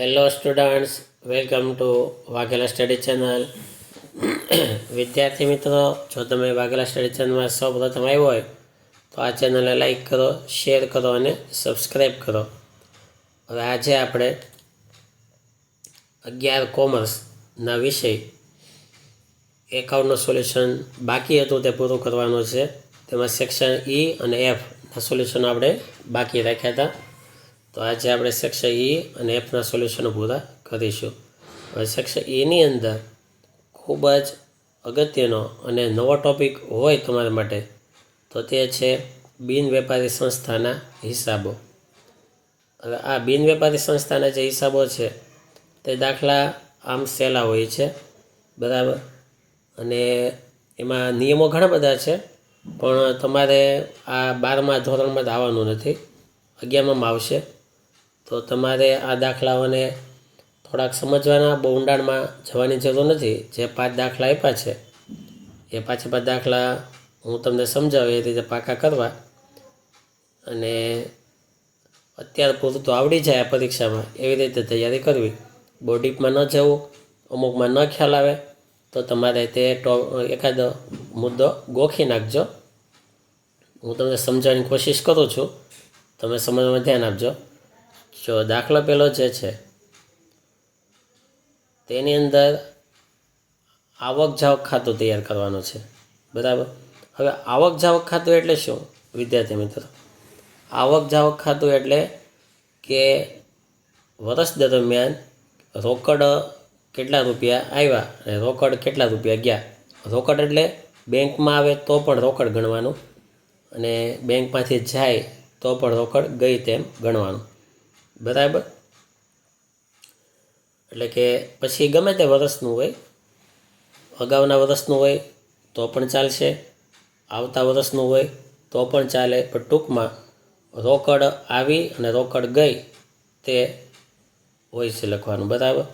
Hello students, welcome to Vaghela study channel. વિદ્યાર્થી મિત્રો, જો તમે વાઘેલા સ્ટડી ચેનલમાં સૌપ્રથમ આવ્યો હોય તો આ ચેનલને લાઈક કરો, શેર કરો અને સબસ્ક્રાઈબ કરો. હવે આજે આપણે 11 કોમર્સના વિષય એકાઉન્ટનું સોલ્યુશન બાકી હતું તે પૂરું કરવાનું છે. તેમાં સેક્શન ઈ અને એફના સોલ્યુશનો આપણે બાકી રાખ્યા હતા. તો આજે આપણે સેક્શન ઈ અને એફના સોલ્યુશનો પૂરા કરીશું. હવે સેક્શન ઈની અંદર ખૂબ જ અગત્યનો અને નવો ટૉપિક હોય તમારા માટે તો તે છે બિન વેપારી સંસ્થાના હિસાબો. હવે આ બિન વેપારી સંસ્થાના જે હિસાબો છે તે દાખલા આમ સહેલા હોય છે, બરાબર, અને એમાં નિયમો ઘણા બધા છે, પણ તમારે આ 12મા ધોરણમાં જ આવવાનું નથી, 11મામાં આવશે. તો તમારે આ દાખલાઓને થોડાક સમજવાના, બહુ ઊંડાણમાં જવાની જરૂર નથી. જે 5 દાખલા આપ્યા છે એ 5 દાખલા હું તમને સમજાવું એ રીતે પાકા કરવા, અને અત્યારે પૂરતું તો આવડી જાય પરીક્ષામાં એવી રીતે તૈયારી કરવી. બહુ ડીપમાં ન જવું, અમુકમાં ન ખ્યાલ આવે તો તમારે તે એકાદો મુદ્દો ગોખી નાખજો. હું તમને સમજાવવાની કોશિશ કરું છું, તમે સમજવામાં ધ્યાન આપજો. જો દાખલો પહેલો જે છે તેની અંદર આવક જાવક ખાતું તૈયાર કરવાનું છે, બરાબર. હવે આવક જાવક ખાતું એટલે શું વિદ્યાર્થી મિત્રો? આવક જાવક ખાતું એટલે કે વર્ષ દરમિયાન રોકડ કેટલા રૂપિયા આવ્યા અને રોકડ કેટલા રૂપિયા ગયા. રોકડ એટલે બેંકમાં આવે તો પણ રોકડ ગણવાનું, અને બેંકમાંથી જાય તો પણ રોકડ ગઈ તેમ ગણવાનું, બરાબર. એટલે કે પછી ગમે તે વર્ષનું હોય, અગાઉના વર્ષનું હોય તો પણ ચાલશે, આવતા વર્ષનું હોય તો પણ ચાલે, પણ ટૂંકમાં રોકડ આવી અને રોકડ ગઈ તે હોય છે લખવાનું, બરાબર.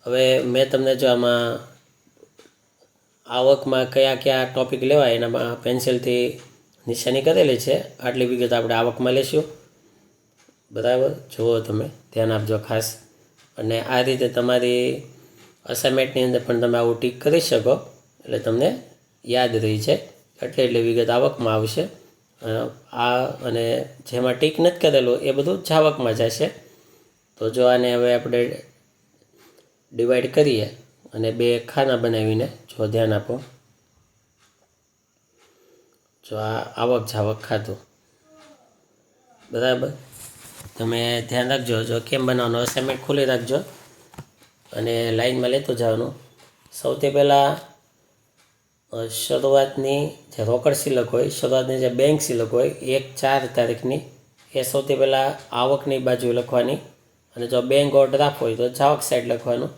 હવે મેં તમને જો આમાં આવકમાં કયા કયા ટૉપિક લેવાય એનામાં પેન્સિલથી નિશાની કરેલી છે. આટલી વિગત આપણે આવકમાં લેશું, બરાબર. જુઓ, તમે ધ્યાન આપજો ખાસ. અને આ રીતે તમારી અસાઇનમેન્ટની અંદર પણ તમે આવું ટીક કરી શકો એટલે તમને યાદ રહી છે. એટલી વિગત આવકમાં આવશે. આ અને જેમાં ટીક નથી કરેલું એ બધું જાવકમાં જશે. તો જો આને હવે આપણે ડિવાઈડ કરીએ અને 2 ખાના બનાવીને જો ધ્યાન આપો. જો આ આવક જાવક ખાતું, બરાબર. તમે ધ્યાન રાખજો, જો કેમ બનાવવાનું અસાઇનમેન્ટ ખોલી રાખજો અને લાઈનમાં લેતું જવાનું. સૌથી પહેલાં શરૂઆતની જે રોકડ સિલક હોય, શરૂઆતની જે બેંક સિલક હોય 1/4 તારીખની, એ સૌથી પહેલાં આવકની બાજુ લખવાની. અને જો બેંક ઓવરડ્રાફ્ટ હોય તો જાવક સાઈડ લખવાનું.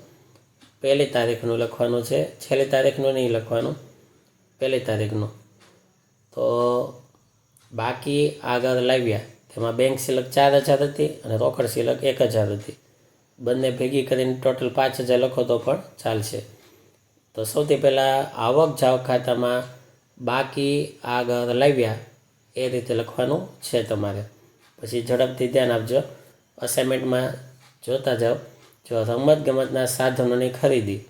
1 તારીખનું લખવાનું છે, છેલ્લી તારીખનું નહીં લખવાનું, 1 તારીખનું. તો બાકી આગળ લાવ્યા તેમાં બેંક સિલક 4000 હતી અને રોકડ સિલક 1000 હતી. બંને ભેગી કરીને ટોટલ 5000 લખો તો પણ ચાલશે. તો સૌથી પહેલાં આવક જાવક ખાતામાં બાકી આગળ લાવ્યા એ રીતે લખવાનું છે તમારે. પછી ઝડપથી ધ્યાન આપજો, અસાઇનમેન્ટમાં જોતા જાઓ. જો રમતગમતના સાધનોની ખરીદી,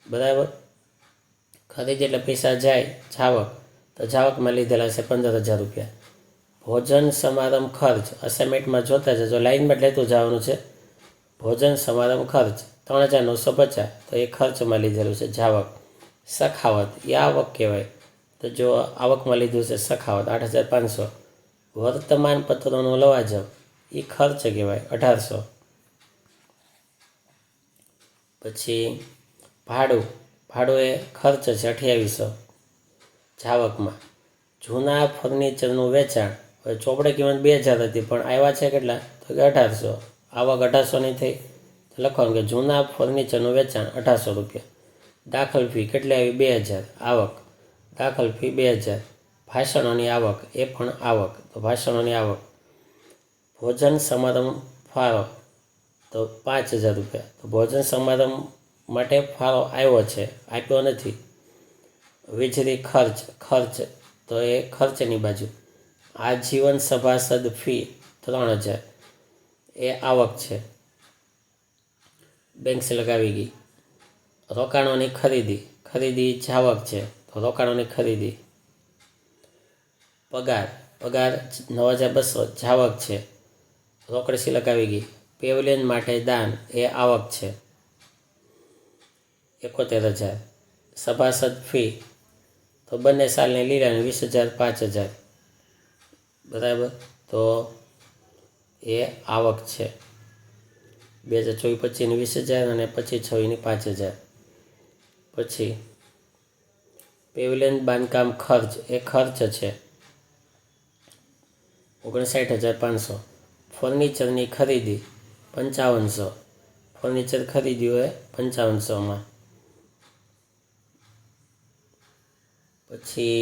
બરાબર, ખરીદી એટલે પૈસા જાય જાવક, તો જાવકમાં લીધેલા છે 15000 રૂપિયા. ભોજન સમારંભ ખર્ચ અસાઇનમેન્ટમાં જોતા જજો, લાઇનમાં જ લેતું જવાનું છે. ભોજન સમારંભ ખર્ચ 3950, તો એ ખર્ચમાં લીધેલું છે જાવક. સખાવત એ આવક કહેવાય, તો જો આવકમાં લીધું છે સખાવત 8500. વર્તમાન પત્રોનું લવાજમ એ ખર્ચ કહેવાય 1800. પછી ભાડું એ ખર્ચ છે 2800 જાવકમાં. જૂના ફર્નિચરનું વેચાણ, હવે ચોપડે કિંમત 2000 હતી પણ આવ્યા છે કેટલા તો કે 1800. આવક 1800ની થઈ તો લખવાનું કે જૂના ફર્નિચરનું વેચાણ 1800 રૂપિયા. દાખલ ફી કેટલી આવી 2000, આવક. દાખલ ફી 2000. ભાષણોની આવક એ પણ આવક, તો ભાષણોની આવક. ભોજન સમારંભ ફાળો તો 5000 રૂપિયા, તો ભોજન સમારંભ માટે ફાળો આવ્યો છે, આપ્યો નથી. વીજળી ખર્ચ તો એ ખર્ચની બાજુ. આજીવન સભાસદ ફી 3000 એ આવક છે. બેંક સિલક આવી ગઈ. રોકાણોની ખરીદી, ખરીદી જાવક છે તો રોકાણોની ખરીદી. પગાર, પગાર 9,200 જાવક છે, રોકડ સિલક આવી ગઈ. પેવેલિયન માટે દાન એ આવક છે 71,000. સભાસદ ફી તો બંને સાલની લીલાની 20,000 5,000 બરાબર, તો એ આવક છે 2024-25ની 20,000 અને 25-26ની 5,000. પછી પેવેલિયન બાંધકામ ખર્ચ એ ખર્ચ છે 59,500. ફર્નિચરની ખરીદી 5500, ફર્નિચર ખરીદ્યું હોય 5500માં. પછી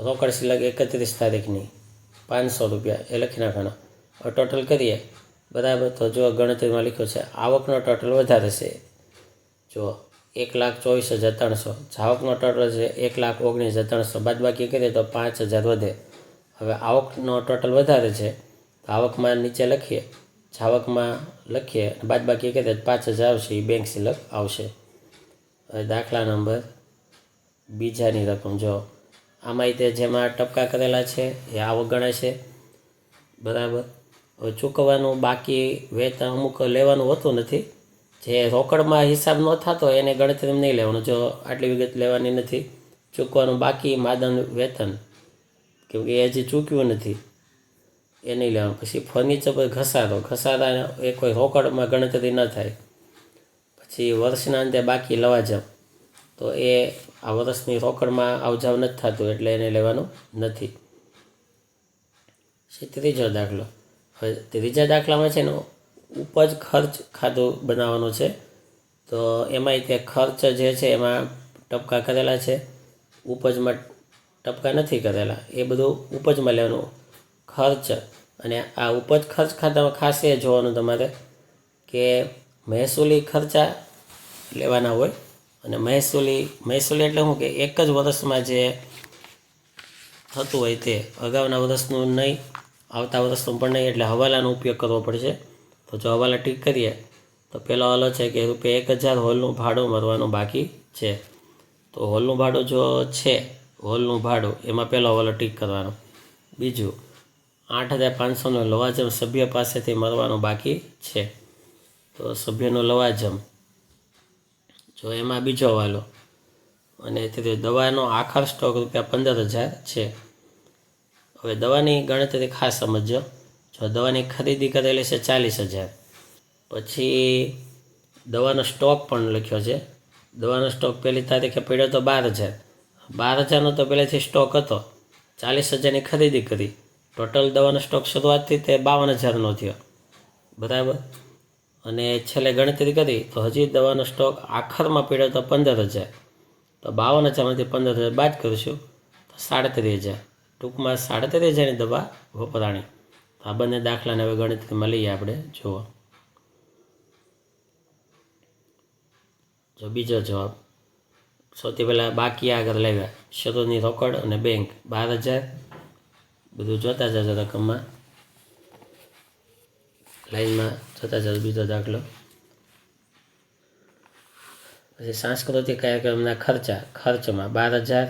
રોકડ સિલક 31 તારીખની 500 રૂપિયા એ લખી નાખવાનો. ટોટલ કરીએ બરાબર, તો જો ગણતરીમાં લખ્યું છે આવકનો ટોટલ વધારે છે, જો 1,24,300. જાવકનો ટોટલ છે 1,19,300. બાદબાકી કરીએ તો 5,000 વધે. હવે આવકનો ટોટલ વધારે છે તો આવકમાં નીચે લખીએ, જાવકમાં લખીએ, બાદબાકી કરીએ તો 5,000 આવશે, એ બેંક સિલક આવશે. હવે દાખલા નંબર બીજાની રકમ જો આમાં તે જેમાં ટપકા કરેલા છે એ આવક ગણાય છે બરાબર. હવે ચૂકવવાનું બાકી વેતન અમુક લેવાનું હોતું નથી, જે રોકડમાં હિસાબ ન થતો એને ગણતરીમાં નહીં લેવાનું. જો આટલી વિગત લેવાની નથી. ચૂકવાનું બાકી માદન વેતન, કેમકે એ હજી ચૂક્યું નથી, એ નહીં લેવાનું. પછી ફર્નિચર પર ઘસારા એ કોઈ રોકડમાં ગણતરી ન થાય. પછી વર્ષના અંતે બાકી લવાજમ, તો એ આ વર્ષની રોકડમાં આવજાવ નથી થતું એટલે એને લેવાનું નથી. ત્રીજો દાખલો. હવે ત્રીજા દાખલામાં છે ને ઉપજ ખર્ચ ખાતું બનાવવાનું છે, તો એમાંય તે ખર્ચ જે છે એમાં ટપકા કરેલા છે, ઉપજમાં ટપકા નથી કરેલા. એ બધું ઉપજમાં લેવાનું ખર્ચ. અને આ ઉપજ ખર્ચ ખાતામાં ખાસ એ જોવાનું તમારે કે મહેસૂલી ખર્ચા લેવાના હોય. અને મહેસૂલી એટલે શું કે એક જ વર્ષમાં જે થતું હોય તે, અગાઉના વર્ષનું નહીં, આવતા વર્ષનું પણ નહીં, એટલે હવાલાનો ઉપયોગ કરવો પડશે. તો જો હવાલા ટીક કરીએ તો પહેલો હવાલો છે કે ₹1,000 હોલનું ભાડું ભરવાનું બાકી છે. તો હોલનું ભાડું જો છે, હોલનું ભાડું એમાં પહેલો હવાલો ટીક કરવાનો. બીજું 8,500નો લવાજમ સભ્ય પાસેથી મળવાનું બાકી છે, તો સભ્યનો લવાજમ જો એમાં બીજો હવાલો. અને તેથી દવાનો આખર સ્ટોક ₹15,000 છે. હવે દવાની ગણતરી ખાસ સમજો. જો દવાની ખરીદી કરેલી છે 40,000, પછી દવાનો સ્ટોક પણ લખ્યો છે. દવાનો સ્ટોક પહેલી તારીખે પડ્યો તો 12,000 તો પહેલેથી સ્ટોક હતો. 40,000ની ખરીદી કરી, ટોટલ દવાનો સ્ટોક શરૂઆતથી તે 52,000નો થયો બરાબર. અને છેલ્લે ગણતરી કરી તો હજી દવાનો સ્ટોક આખરમાં પડ્યો તો 15,000, તો 52,000માંથી 15,000 બાદ કરીશું તો 37,000. ટૂંકમાં 37,000ની દવા વપરાણી. આ બંને દાખલાને હવે ગણતરીમાં લઈએ આપણે. જુઓ, જો બીજો જવાબ સૌથી પહેલાં બાકી આગળ લાવ્યા, શરૂની રોકડ અને બેંક 12,000. બધું જોતા જજો રકમમાં, લાઈનમાં જોતા જજો. બીજો દાખલો, પછી સાંસ્કૃતિક કાર્યક્રમના ખર્ચમાં 12,000.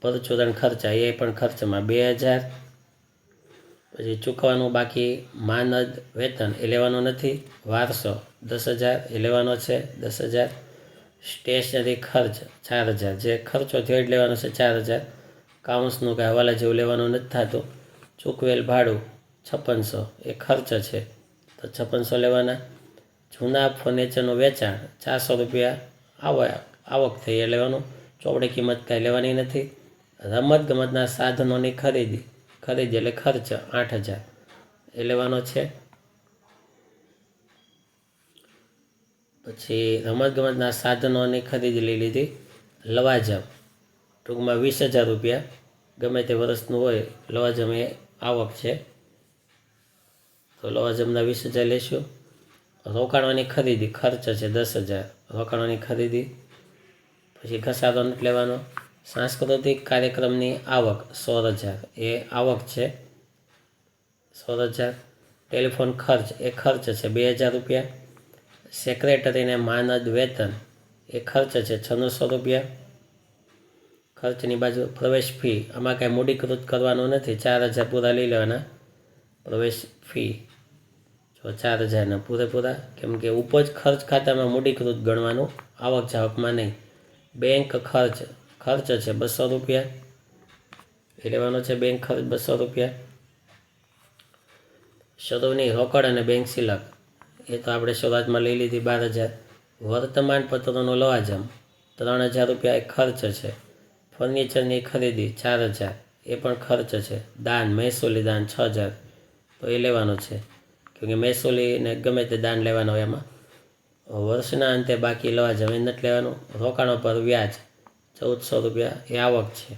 પરચુરણ ખર્ચા એ પણ ખર્ચમાં 2,000. પછી ચૂકવવાનું બાકી માનદ વેતન એ લેવાનું નથી. વારસો 10,000 એ લેવાનો છે 10,000. સ્ટેશનરી ખર્ચ 4,000, જે ખર્ચો થયો જ લેવાનો છે 4,000. કાઉન્સનું કે હવાલા જેવું લેવાનું નથી થતું. ચૂકવેલ ભાડું 5,600 એ ખર્ચ છે તો 5,600 લેવાના. જૂના ફર્નિચરનું વેચાણ 400 રૂપિયા આવક થઈ એ લેવાનું. ચોપડી કિંમત કાંઈ લેવાની નથી. રમતગમતના સાધનોની ખરીદી એટલે ખર્ચ 8,000 એ લેવાનો છે. પછી રમતગમતના સાધનોની ખરીદી લઈ લીધી. લવાજમ ટૂંકમાં 20,000 રૂપિયા ગમે તે વર્ષનું હોય, લવાજમ એ આવક છે તો લવાજમના 20,000 લેશું. રોકાણોની ખરીદી ખર્ચ છે 10,000, રોકાણોની ખરીદી. પછી ઘસારો નથી લેવાનો. સાંસ્કૃતિક કાર્યક્રમની આવક 16,000 એ આવક છે 16,000. ટેલિફોન ખર્ચ એ ખર્ચ છે 2,000 રૂપિયા. સેક્રેટરીને માનદ વેતન એ ખર્ચ છે 600 રૂપિયા. ખર્ચની બાજુ પ્રવેશ ફી, આમાં કાંઈ મૂડીકૃત કરવાનું નથી, 4000 પૂરા લઈ લેવાના પ્રવેશ ફી. જો 4000ના પૂરેપૂરા, કેમ કે ઉપજ ખર્ચ ખાતામાં મૂડીકૃત ગણવાનું, આવક જાવકમાં નહીં. બેંક ખર્ચ છે 200 રૂપિયા એ લેવાનો છે, બેંક ખર્ચ 200 રૂપિયા. શરૂની રોકડ અને બેંક સિલક એ તો આપણે શરૂઆતમાં લઈ લીધી 12000. વર્તમાન પત્રોનો લવાજમ 3000 રૂપિયા એ ખર્ચ છે. ફર્નિચરની ખરીદી 4000 એ પણ ખર્ચ છે. દાન, મહેસૂલી દાન 6000 તો એ લેવાનું છે, કેમકે મહેસૂલીને ગમે તે દાન લેવાનું હોય એમાં. વર્ષના અંતે બાકી લવાજમ એ નથી લેવાનું. રોકાણો પર વ્યાજ 1400 રૂપિયા એ આવક છે,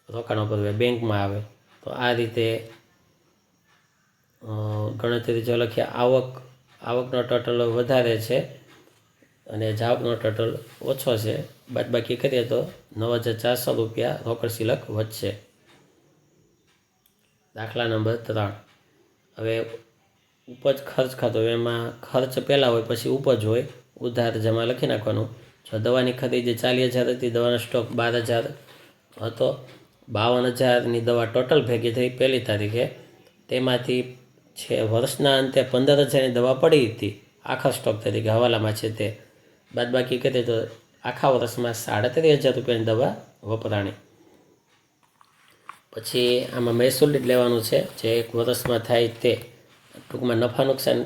રોકાણો પર વ્યાજ બેંકમાં આવે. તો આ રીતે ગણતરી જો લખીએ, આવકનો ટોટલ વધારે છે અને જાવકનો ટોટલ ઓછો છે, બાદબાકી કરીએ તો 9400 રૂપિયા રોકડ સિલક વધશે. દાખલા નંબર 3. હવે ઉપજ ખર્ચ ખાતો, એમાં ખર્ચ પહેલાં હોય પછી ઉપજ હોય. ઉધાર જમા લખી નાખવાનું. જો દવાની ખરીદી 40000 હતી, દવાનો સ્ટોક 12000 હતો, 52000ની દવા ટોટલ ભેગી થઈ 1 તારીખે, તેમાંથી છે વર્ષના અંતે 15000ની દવા પડી હતી આખા સ્ટોક તરીકે હવાલામાં છે, તે બાદબાકી કરીએ તો આખા વર્ષમાં 37000 રૂપિયાની દવા વપરાણી. પછી આમાં મહેસૂલ જ લેવાનું છે, જે એક વર્ષમાં થાય તે, ટૂંકમાં નફા નુકસાન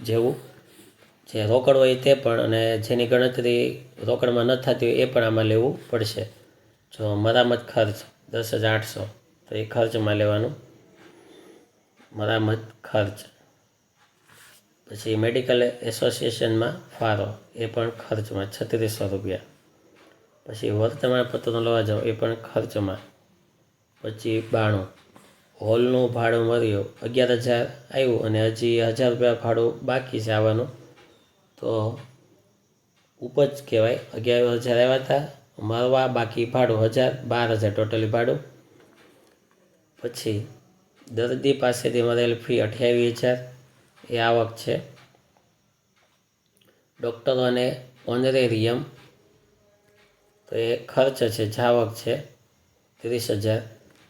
જેવું, જે રોકડ હોય તે પણ, અને જેની ગણતરી રોકડમાં ન થતી હોય એ પણ આમાં લેવું પડશે. જો મરામત ખર્ચ 10800 તો એ ખર્ચમાં લેવાનું, મરામત ખર્ચ. પછી મેડિકલ એસોસિએશનમાં ફાળો એ પણ ખર્ચમાં 3600 રૂપિયા. પછી વર્તમાન પત્રનો લવાજમ એ પણ ખર્ચમાં. પછી 92 હોલનું ભાડું મળ્યું 11000 આવ્યું અને હજી 1000 રૂપિયા ભાડું બાકી છે આવવાનું, તો ઉપજ કહેવાય. 11000 આવ્યા હતા, મળવા બાકી ભાડું 1000, 12000 ટોટલી ભાડું. પછી દર્દી પાસેથી મળેલ ફી 28000 એ આવક છે. ડૉક્ટરોને ઓનરેરિયમ તો એ ખર્ચ છે, જાવક છે 30000.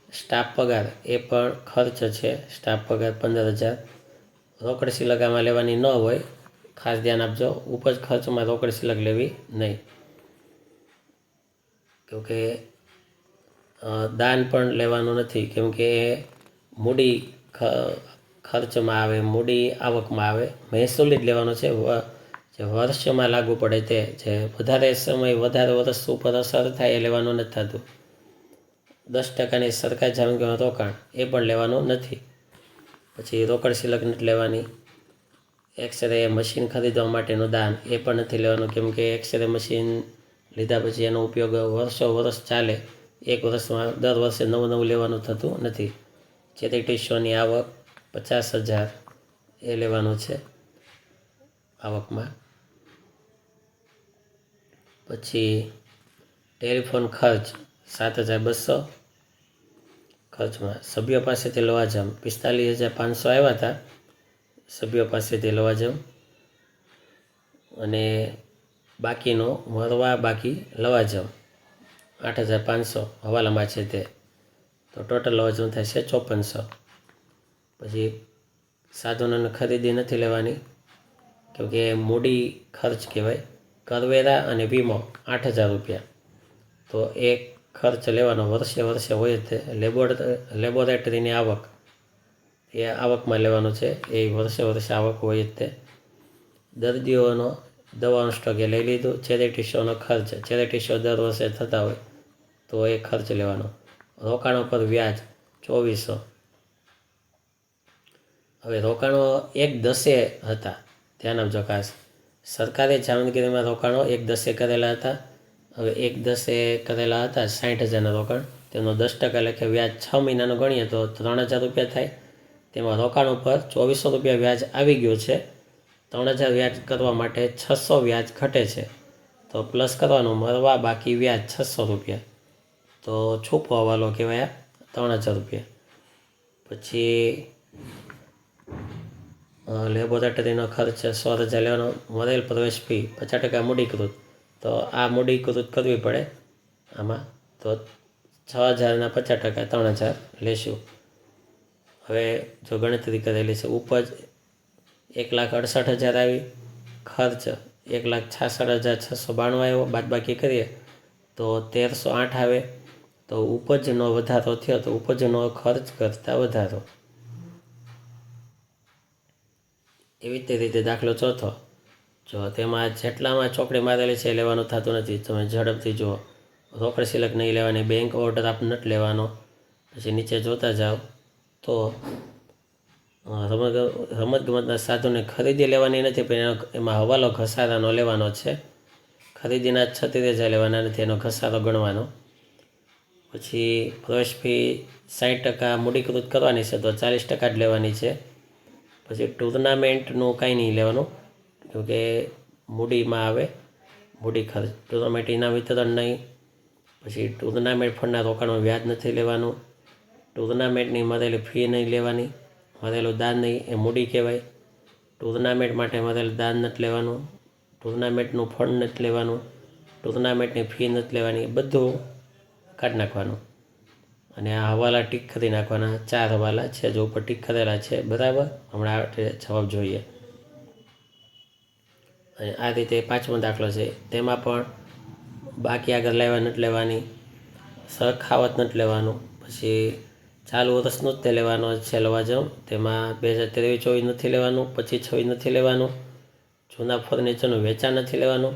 સ્ટાફ પગાર એ પણ ખર્ચ છે, સ્ટાફ પગાર 15000. રોકડ સિલકામાં લેવાની ન હોય, ખાસ ધ્યાન આપજો, ઉપજ ખર્ચમાં રોકડ સિલક લેવી નહીં, કેમકે દાન પણ લેવાનું નથી, કેમકે એ મૂડી ખર્ચમાં આવે, મૂડી આવકમાં આવે. મહેસૂલી જ લેવાનો છે, જે વર્ષમાં લાગુ પડે તે, જે વધારે સમય વધારે વર્ષ ઉપર અસર થાય એ લેવાનું નથી થતું. 10%ની સરકારી જામીનમાં રોકાણ એ પણ લેવાનું નથી. પછી રોકડ સિલક નથી લેવાની. એક્સરે મશીન ખરીદવા માટેનું દાન એ પણ નથી લેવાનું, કેમકે એક્સરે મશીન લીધા પછી એનો ઉપયોગ વર્ષ ચાલે, એક વર્ષમાં દર વર્ષે નવું લેવાનું થતું નથી. ચેરિટીશોની આવક 50000 એ લેવાનું છે આવકમાં. પછી ટેલિફોન ખર્ચ 7200 ખર્ચમાં. સભ્યો પાસેથી લવાજમ 45500 આવ્યા હતા, સભ્યો પાસેથી લવાજમ, અને બાકીનો મળવા બાકી લવાજમ 8500 હવાલામાં છે તે, તો ટોટલ લવાજમ થાય છે 5400. પછી સાધનોની ખરીદી નથી લેવાની, કેમકે મૂડી ખર્ચ કહેવાય. કરવેરા અને વીમો 8000 રૂપિયા તો એ ખર્ચ લેવાનો વર્ષે હોય જ તે. લેબોરેટરીની આવક એ આવકમાં લેવાનું છે, એ વર્ષે આવક હોય જ તે. દર્દીઓનો દવાનો સ્ટોક એ લઈ લીધું. ચેરિટી શોનો ખર્ચ, ચેરિટી શો દર વર્ષે થતા હોય તો એ ખર્ચ લેવાનો. રોકાણો પર વ્યાજ 2400. હવે રોકાણો 1/10 હતા, ધ્યાન આપજો ખાસ. સરકારી જામીનગીરીમાં રોકાણો 1/10 કરેલા હતા. હવે 1/10 કરેલા હતા 60000ના રોકાણ, તેનો 10% લેખે વ્યાજ 6 મહિનાનું ગણીએ તો 3000 રૂપિયા થાય. તેમાં રોકાણ ઉપર 2400 રૂપિયા વ્યાજ આવી ગયું છે. 3000 વ્યાજ કરવા માટે 600 વ્યાજ ઘટે છે, તો પ્લસ કરવાનું, મળવા બાકી વ્યાજ 600 રૂપિયા, તો છૂપો હવાલો કહેવાય 3000 રૂપિયા. પછી લેબોરેટરીનો ખર્ચ 16,000 લેવાનો, મરેલ પ્રવેશ ફી 50% મૂડીકૃત, તો આ મૂડીકૃત કરવી પડે આમાં, તો 6,000ના 50% 3,000 લેશું. હવે જો ગણતરી કરેલી છે, ઉપજ 1,68,000 આવી, ખર્ચ 1,66,692 આવ્યો, બાદબાકી કરીએ તો 1,308 આવે. તો ઉપજનો વધારો થયો, તો ઉપજનો ખર્ચ કરતાં વધારો. એવી જ રીતે દાખલો ચોથો, જો તેમાં જેટલામાં ચોકડી મારેલી છે એ લેવાનું થતું નથી. તમે ઝડપથી જુઓ. રોકડ સિલક નહીં લેવાની, બેંક ઓર્ડર આપ નથી લેવાનો. પછી નીચે જોતા જાઓ તો રમતગમતના સાધનોની ખરીદી લેવાની નથી, પણ એમાં હવાલો ઘસારાનો લેવાનો છે. ખરીદીના 36,000 લેવાના નથી, એનો ઘસારો ગણવાનો. પછી પ્રવેશ ફી 60% મૂડીકૃત કરવાની છે, તો 40% જ લેવાની છે. પછી ટુર્નામેન્ટનું કાંઈ નહીં લેવાનું, કેમકે મૂડીમાં આવે, મૂડી ખર્ચ. ટુર્નામેન્ટ ઇનામ વિતરણ નહીં. પછી ટુર્નામેન્ટ ફંડના રોકાણનું વ્યાજ નથી લેવાનું. ટુર્નામેન્ટની મરેલી ફી નહીં લેવાની. મરેલું દાન નહીં, એ મૂડી કહેવાય. ટુર્નામેન્ટ માટે મરેલું દાન નથી લેવાનું. ટુર્નામેન્ટનું ફંડ નથી લેવાનું. ટુર્નામેન્ટની ફી નથી લેવાની. બધું કાઢી નાખવાનું. અને આ હવાલા ટીક કરી નાખવાના. 4 હવાલા છે, જો ઉપર ટીક કરેલા છે, બરાબર. હમણાં જવાબ જોઈએ. અને આ રીતે 5મો દાખલો છે, તેમાં પણ બાકી આગળ લેવા નથી લેવાની, સરખાવત નથી લેવાનું. પછી ચાલુ વર્ષનું જ તે લેવાનો છે લવાજમ, તેમાં 2023-24 નથી લેવાનું, 25-26 નથી લેવાનું. જૂના ફર્નિચરનું વેચાણ નથી લેવાનું.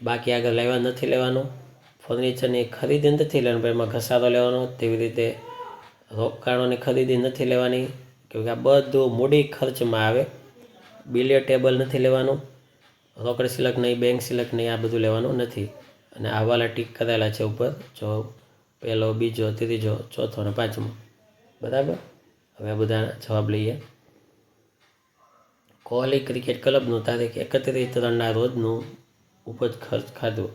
બાકી આગળ લેવા નથી લેવાનું. ફર્નિચરની ખરીદી નથી લેવાની, પણ એમાં ઘસારો લેવાનો. તેવી રીતે રોકાણોની ખરીદી નથી લેવાની, કેમકે આ બધું મૂડી ખર્ચમાં આવે. બિલિયર ટેબલ નથી લેવાનું. રોકડ સિલક નહીં, બેંક સિલક નહીં, આ બધું લેવાનું નથી. અને આ હવાલા ટીક કરેલા છે ઉપર, જો 1, 2, 3, 4 અને 5મો, બરાબર. હવે બધા જવાબ લઈએ. કોહલી ક્રિકેટ ક્લબનું તારીખ 31/3ના રોજનું ઉપજ ખર્ચ ખાધું.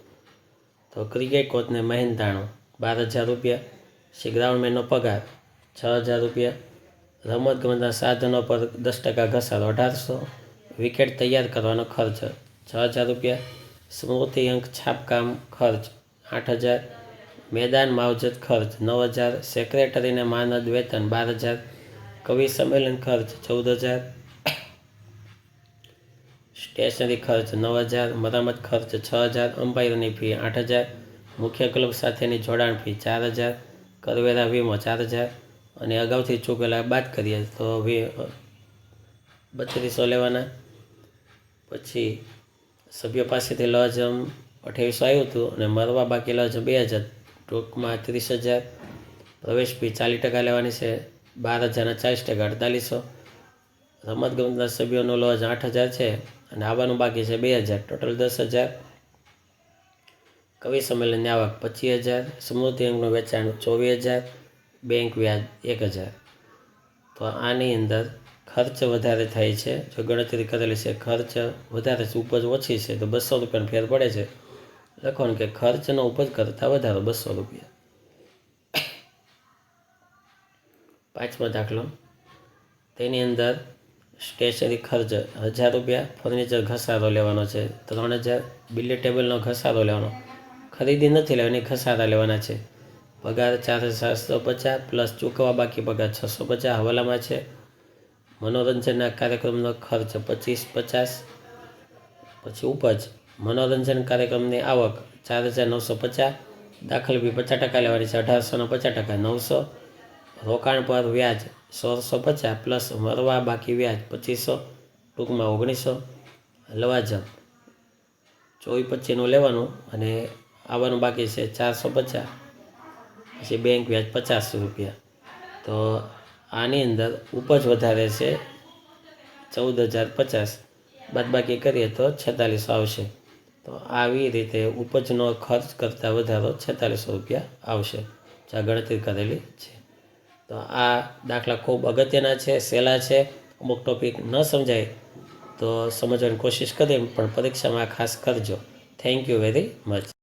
તો ક્રિકેટ કોચને મહેનતાણું 12,000 રૂપિયા. પછી ગ્રાઉન્ડમેનનો પગાર 6,000 રૂપિયા. રમતગમતના સાધનો પર 10% ઘસારો 1,800. વિકેટ તૈયાર કરવાનો ખર્ચ 6,000 રૂપિયા. સ્મૃતિ અંક છાપકામ ખર્ચ 8,000. મેદાન માવજત ખર્ચ 9,000. સેક્રેટરીને માનદ વેતન 12,000. કવિ સંમેલન ખર્ચ 14,000. સ્ટેશનરી ખર્ચ 9,000. મરામત ખર્ચ 6,000. અમ્પાયરની ફી 8,000. મુખ્ય ક્લબ સાથેની જોડાણ ફી 4,000. કરવેરા વીમો 4,000. અને અગાઉથી ચૂકેલા બાદ કરીએ તો 3200 લેવાના. પછી સભ્યો પાસેથી લવાજમ 2800 આવ્યું હતું, અને મરવા બાકી લવાજમ 2,000, ટૂંકમાં 30,000. પ્રવેશ ફી 40% લેવાની છે, 12,000ના 40%, 4800. રમતગમતના સભ્યોનો લવાજમ 8,000 છે, અને આવવાનું બાકી છે 2,000, ટોટલ 10,000. કવિ સંમેલનની આવક 25,000. સ્મૃતિ અંકનું વેચાણ 24,000. બેંક વ્યાજ 1,000. તો આની અંદર ખર્ચ વધારે થાય છે. જો ગણતરી કરેલી છે, ખર્ચ વધારે છે, ઉપજ ઓછી છે, તો 200 રૂપિયાનો ફેર પડે છે. લખવાનું કે ખર્ચનો ઉપજ કરતાં વધારો 200 રૂપિયા. 5મો દાખલો, તેની અંદર સ્ટેશનરી ખર્ચ 1,000 રૂપિયા. ફર્નિચર ઘસારો લેવાનો છે 3,000. બિલિયર ટેબલનો ઘસારો લેવાનો, ખરીદી નથી લેવાની, ઘસારા લેવાના છે. પગાર 4,750 પ્લસ ચૂકવવા બાકી પગાર 650 હવાલામાં છે. મનોરંજનના કાર્યક્રમનો ખર્ચ 25,50. પછી ઉપજ મનોરંજન કાર્યક્રમની આવક 4,950. દાખલ ફી 50% લેવાની છે, 1,800ના 50%, 900. રોકાણ પર વ્યાજ 1,650 પ્લસ મરવા બાકી વ્યાજ 2,500, ટૂંકમાં 1,900. લવાજમ 24-25નું લેવાનું, અને આવવાનું બાકી છે 450. પછી બેંક વ્યાજ 50 રૂપિયા. તો આની અંદર ઉપજ વધારે છે 14,050, બાદબાકી કરીએ તો 4,600 આવશે. તો આવી રીતે ઉપજનો ખર્ચ કરતાં વધારો 4,600 રૂપિયા આવશે, જે ગણતરી કરેલી છે. તો આ દાખલા ખૂબ અગત્યના છે, સહેલા છે. અમુક ટોપિક ન સમજાય તો સમજવાની કોશિશ કરીએ, પણ પરીક્ષામાં ખાસ કરજો. Thank you very much.